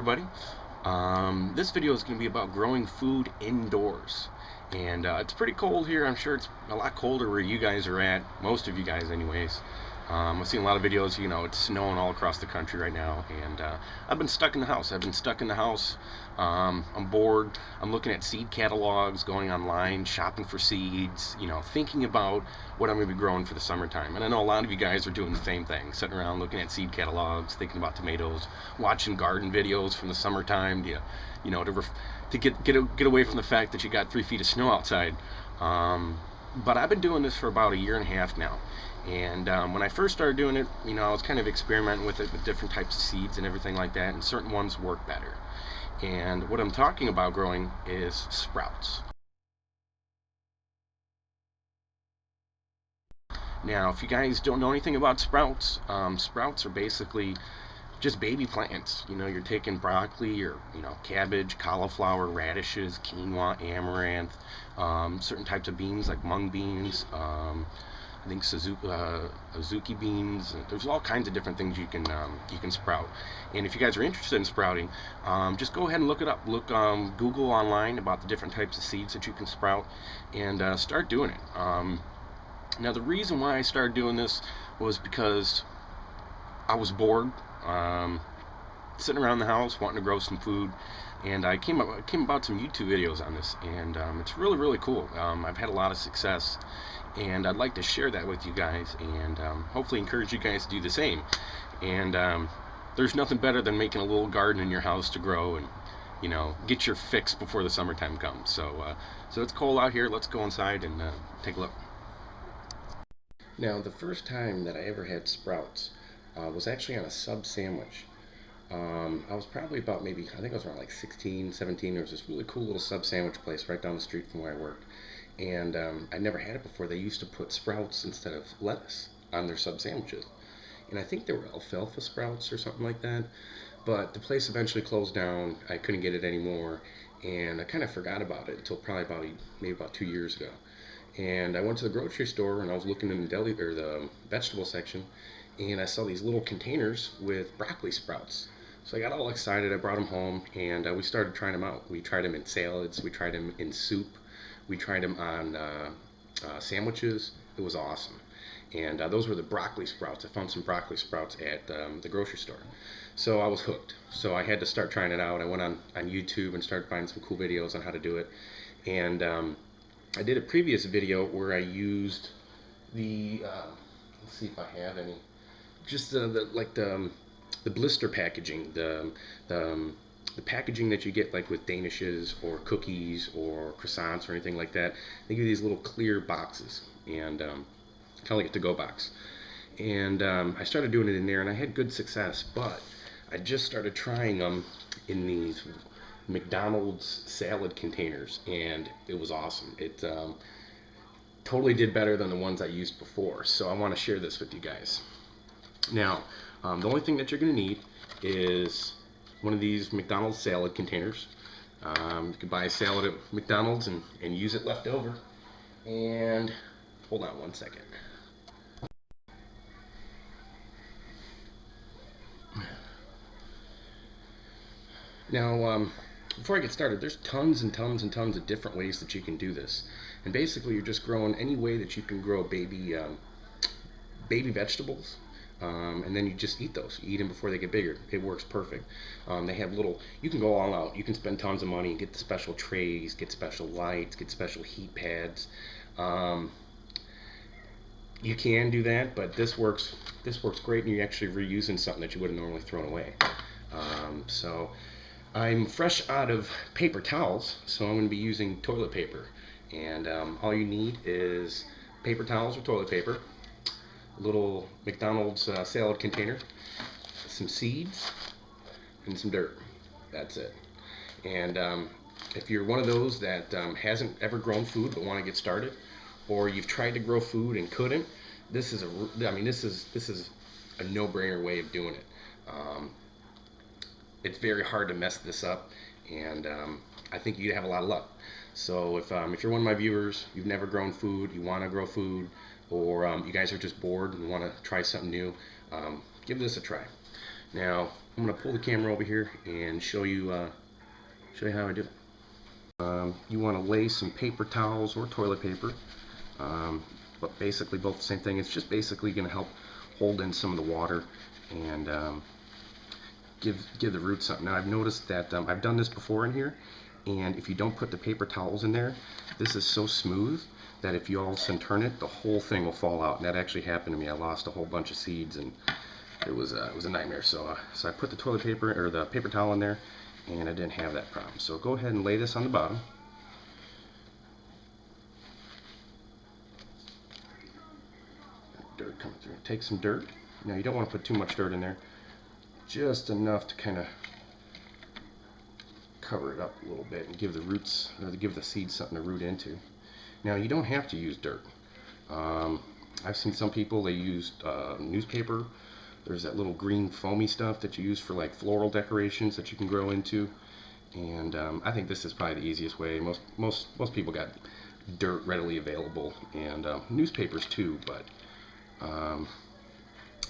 everybody. This video is going to be about growing food indoors. And it's pretty cold here. I'm sure it's a lot colder where you guys are at, most of you guys anyways. I've seen a lot of videos, it's snowing all across the country right now, and I've been stuck in the house. I'm bored. I'm looking at seed catalogs, going online, shopping for seeds, thinking about what I'm going to be growing for the summertime. And I know a lot of you guys are doing the same thing, sitting around looking at seed catalogs, thinking about tomatoes, watching garden videos from the summertime to get away from the fact that you got 3 feet of snow outside. But I've been doing this for about a year and a half now. And when I first started doing it, I was kind of experimenting with it with different types of seeds and everything like that, and certain ones work better. And what I'm talking about growing is sprouts. Now, if you guys don't know anything about sprouts, sprouts are basically just baby plants. You're taking broccoli or cabbage, cauliflower, radishes, quinoa, amaranth, certain types of beans like mung beans, I think azuki beans. There's all kinds of different things you can sprout. And if you guys are interested in sprouting, just go ahead and look it up. Google online about the different types of seeds that you can sprout, and start doing it. Now, the reason why I started doing this was because I was bored, sitting around the house wanting to grow some food, and I came about some YouTube videos on this, and it's really cool. I've had a lot of success, and I'd like to share that with you guys, and hopefully encourage you guys to do the same. And there's nothing better than making a little garden in your house to grow and get your fix before the summertime comes. So it's cold out here. Let's go inside and take a look. Now, the first time that I ever had sprouts was actually on a sub sandwich. I was probably about I think I was around like 16, 17. There was this really cool little sub sandwich place right down the street from where I worked. And I never had it before. They used to put sprouts instead of lettuce on their sub sandwiches. And I think they were alfalfa sprouts or something like that. But the place eventually closed down. I couldn't get it anymore. And I kind of forgot about it until probably about 2 years ago. And I went to the grocery store and I was looking in the vegetable section, and I saw these little containers with broccoli sprouts. So I got all excited. I brought them home, and we started trying them out. We tried them in salads. We tried them in soup. We tried them on sandwiches. It was awesome. And those were the broccoli sprouts. I found some broccoli sprouts at the grocery store. So I was hooked. So I had to start trying it out. I went on YouTube and started finding some cool videos on how to do it. And I did a previous video where I used the, let's see if I have any, just the blister packaging, the packaging that you get like with danishes or cookies or croissants or anything like that. They give you these little clear boxes, and kind of like a to-go box. And I started doing it in there, and I had good success, but I just started trying them in these McDonald's salad containers, and it was awesome. It totally did better than the ones I used before, so I want to share this with you guys. Now, the only thing that you're going to need is one of these McDonald's salad containers. You can buy a salad at McDonald's and use it left over. And hold on one second. Now, before I get started, there's tons and tons and tons of different ways that you can do this. And basically, you're just growing any way that you can grow baby vegetables. And then you just eat those. You eat them before they get bigger. It works perfect. They have you can go all out. You can spend tons of money and get the special trays, get special lights, get special heat pads. You can do that, but this works great, and you're actually reusing something that you would have normally thrown away. So I'm fresh out of paper towels, so I'm going to be using toilet paper. And all you need is paper towels or toilet paper, little McDonald's salad container, some seeds, and some dirt. That's it. And if you're one of those that hasn't ever grown food but want to get started, or you've tried to grow food and couldn't, this is a no-brainer way of doing it. It's very hard to mess this up, and I think you'd have a lot of luck. So if you're one of my viewers, you've never grown food, you want to grow food, or you guys are just bored and want to try something new, give this a try. Now, I'm gonna pull the camera over here and show you how I do it. You want to lay some paper towels or toilet paper, but basically both the same thing. It's just basically going to help hold in some of the water and give the roots something. Now I've noticed that I've done this before in here, and if you don't put the paper towels in there, this is so smooth that if you all of a sudden turn it, the whole thing will fall out. And that actually happened to me. I lost a whole bunch of seeds, and it was a nightmare. So I put the toilet paper or the paper towel in there, and I didn't have that problem. So go ahead and lay this on the bottom. Dirt coming through. Take some dirt. Now you don't want to put too much dirt in there, just enough to kind of cover it up a little bit and give the roots, or give the seeds something to root into. Now you don't have to use dirt. I've seen some people, they used newspaper. There's that little green foamy stuff that you use for like floral decorations that you can grow into, and I think this is probably the easiest way. Most people got dirt readily available, and newspapers too, but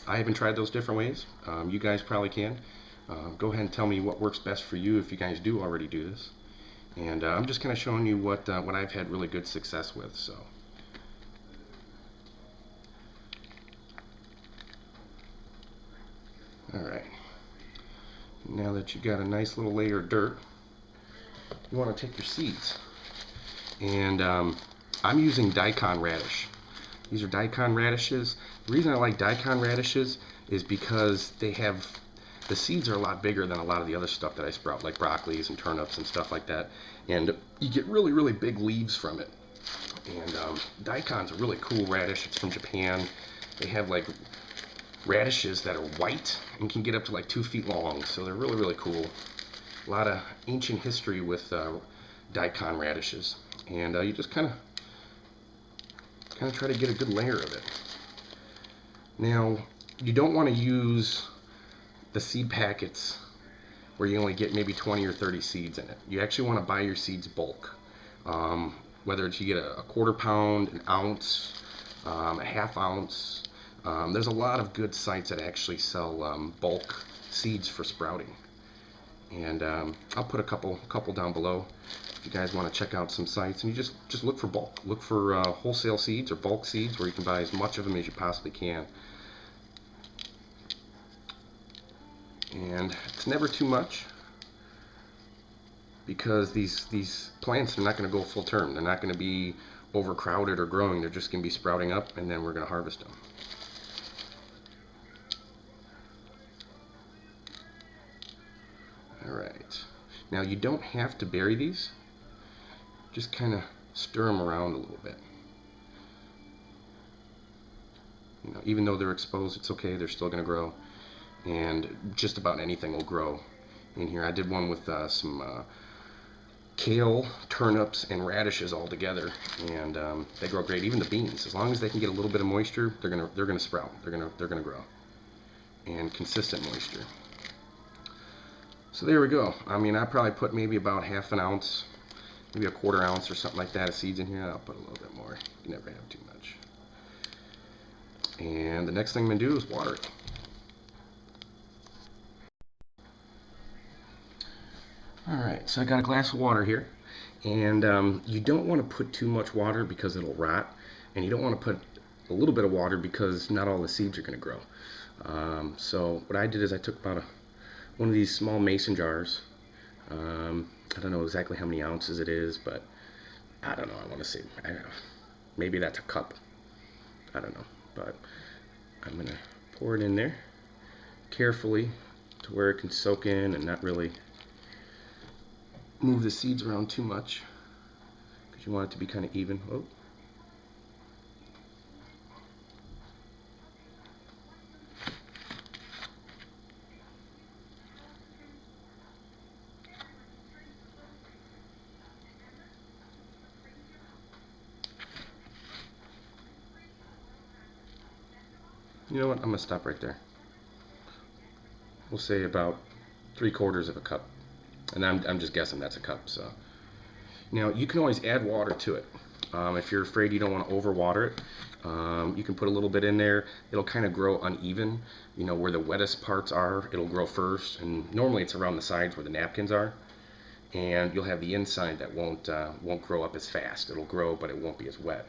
I haven't tried those different ways. You guys probably can. Go ahead and tell me what works best for you if you guys do already do this. And I'm just kind of showing you what I've had really good success with. So. Alright. Now that you got a nice little layer of dirt, you want to take your seeds. And I'm using daikon radish. These are daikon radishes. The reason I like daikon radishes is because the seeds are a lot bigger than a lot of the other stuff that I sprout, like broccolis and turnips and stuff like that. And you get really, really big leaves from it. And daikon's a really cool radish. It's from Japan. They have like radishes that are white and can get up to like 2 feet long. So they're really, really cool. A lot of ancient history with daikon radishes. And you just kind of try to get a good layer of it. Now, you don't want to use the seed packets where you only get maybe 20 or 30 seeds in it. You actually want to buy your seeds bulk. Whether it's you get a 1/4 pound, an ounce, a 1/2 ounce. There's a lot of good sites that actually sell bulk seeds for sprouting. And I'll put a couple down below if you guys want to check out some sites. And you just look for bulk. Look for wholesale seeds or bulk seeds where you can buy as much of them as you possibly can. And it's never too much, because these plants are not going to go full term. They're not going to be overcrowded or growing. They're just going to be sprouting up, and then we're going to harvest them. Alright, now you don't have to bury these. Just kind of stir them around a little bit. You know, even though they're exposed, it's okay. They're still going to grow, and just about anything will grow in here. I did one with some kale, turnips, and radishes all together, and they grow great. Even the beans, as long as they can get a little bit of moisture, they're gonna sprout. They're gonna grow, and consistent moisture. So there we go. I mean, I probably put maybe about 1/2 ounce, maybe a 1/4 ounce or something like that of seeds in here. I'll put a little bit more. You can never have too much. And the next thing I'm gonna do is water it. Alright, so I got a glass of water here, and you don't want to put too much water because it'll rot, and you don't want to put a little bit of water because not all the seeds are going to grow. So what I did is I took about one of these small mason jars. I don't know exactly how many ounces it is, but I don't know, I want to say, I don't know, maybe that's a cup. I don't know, but I'm going to pour it in there carefully to where it can soak in and not really move the seeds around too much, because you want it to be kind of even. Oh. You know what? I'm going to stop right there. We'll say about 3/4 of a cup. And I'm just guessing that's a cup. So now you can always add water to it. If you're afraid you don't want to overwater it, you can put a little bit in there. It'll kind of grow uneven. You know, where the wettest parts are, it'll grow first, and normally it's around the sides where the napkins are. And you'll have the inside that won't grow up as fast. It'll grow, but it won't be as wet.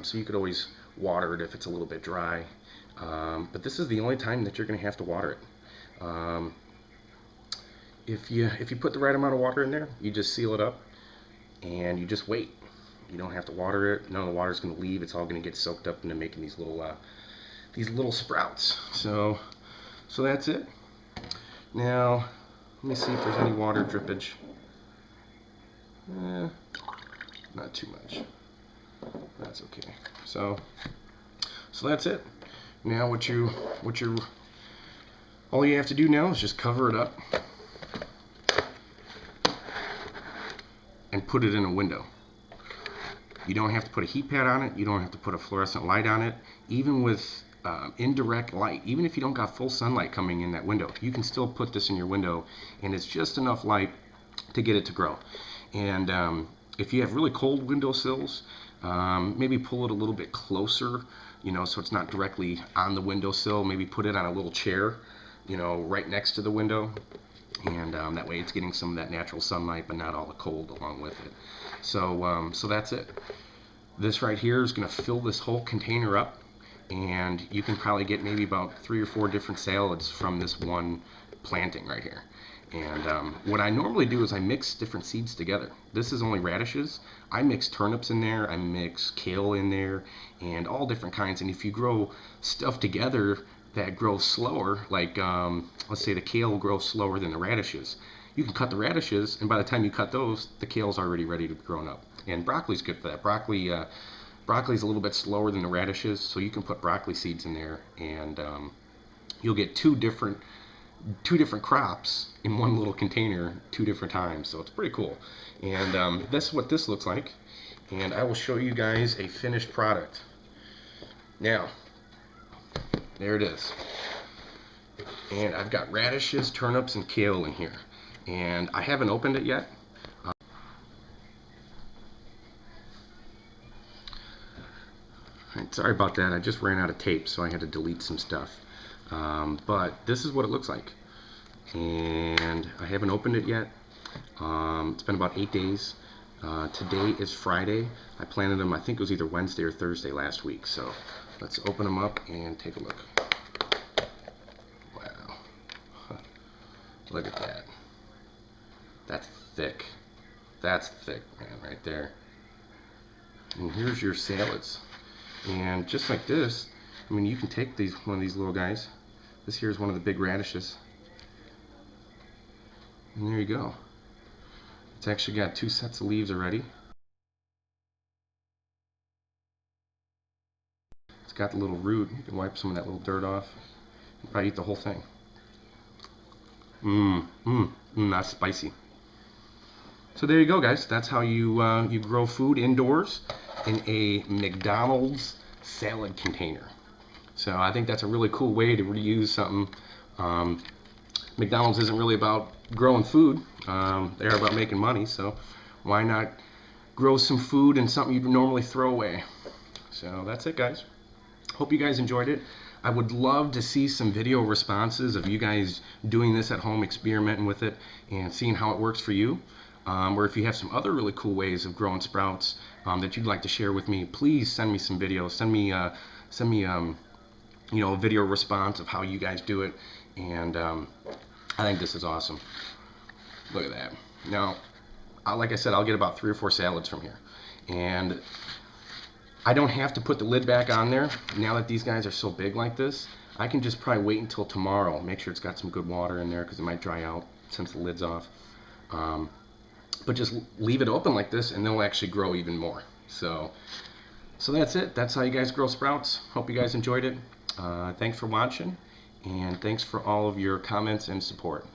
So you could always water it if it's a little bit dry. But this is the only time that you're going to have to water it. If you put the right amount of water in there, you just seal it up and you just wait. You don't have to water it. None of the water is going to leave. It's all going to get soaked up into making these little sprouts. So that's it. Now let me see if there's any water drippage. Not too much. That's okay. So that's it. Now all you have to do now is just cover it up and put it in a window. You don't have to put a heat pad on it. You don't have to put a fluorescent light on it. Even with indirect light, even if you don't got full sunlight coming in that window, you can still put this in your window, and it's just enough light to get it to grow. And if you have really cold windowsills, maybe pull it a little bit closer, you know, so it's not directly on the windowsill. Maybe put it on a little chair, you know, right next to the window, and that way it's getting some of that natural sunlight, but not all the cold along with it. So that's it. This right here is going to fill this whole container up, and you can probably get maybe about 3 or 4 different salads from this one planting right here. And what I normally do is I mix different seeds together. This is only radishes. I mix turnips in there, I mix kale in there, and all different kinds. And if you grow stuff together that grows slower, like let's say the kale grows slower than the radishes, you can cut the radishes, and by the time you cut those, the kale's already ready to be grown up. And broccoli's good for that. Broccoli's a little bit slower than the radishes, so you can put broccoli seeds in there, and you'll get two different crops in one little container 2 different times. So it's pretty cool. And that's what this looks like. And I will show you guys a finished product. Now, there it is. And I've got radishes, turnips, and kale in here. And I haven't opened it yet. Sorry about that. I just ran out of tape, so I had to delete some stuff. But this is what it looks like. And I haven't opened it yet. It's been about 8 days. Today is Friday. I planted them, I think it was either Wednesday or Thursday last week. So let's open them up and take a look. Wow. Look at that. That's thick. That's thick, man, right there. And here's your salads. And just like this, I mean, you can take one of these little guys. This here is one of the big radishes. And there you go. It's actually got 2 sets of leaves already. It's got the little root. You can wipe some of that little dirt off. You can probably eat the whole thing. That's spicy. So there you go, guys. That's how you grow food indoors in a McDonald's salad container. So I think that's a really cool way to reuse something. McDonald's isn't really about growing food. They're about making money, so why not grow some food and something you'd normally throw away? So that's it, guys. Hope you guys enjoyed it. I would love to see some video responses of you guys doing this at home, experimenting with it, and seeing how it works for you. Or if you have some other really cool ways of growing sprouts that you'd like to share with me, please send me some videos. Send me a video response of how you guys do it. And I think this is awesome. Look at that. Now, like I said, I'll get about 3 or 4 salads from here. And I don't have to put the lid back on there. Now that these guys are so big like this, I can just probably wait until tomorrow. Make sure it's got some good water in there because it might dry out since the lid's off. But just leave it open like this and they'll actually grow even more. So that's it. That's how you guys grow sprouts. Hope you guys enjoyed it. Thanks for watching, and thanks for all of your comments and support.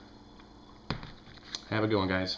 Have a good one, guys.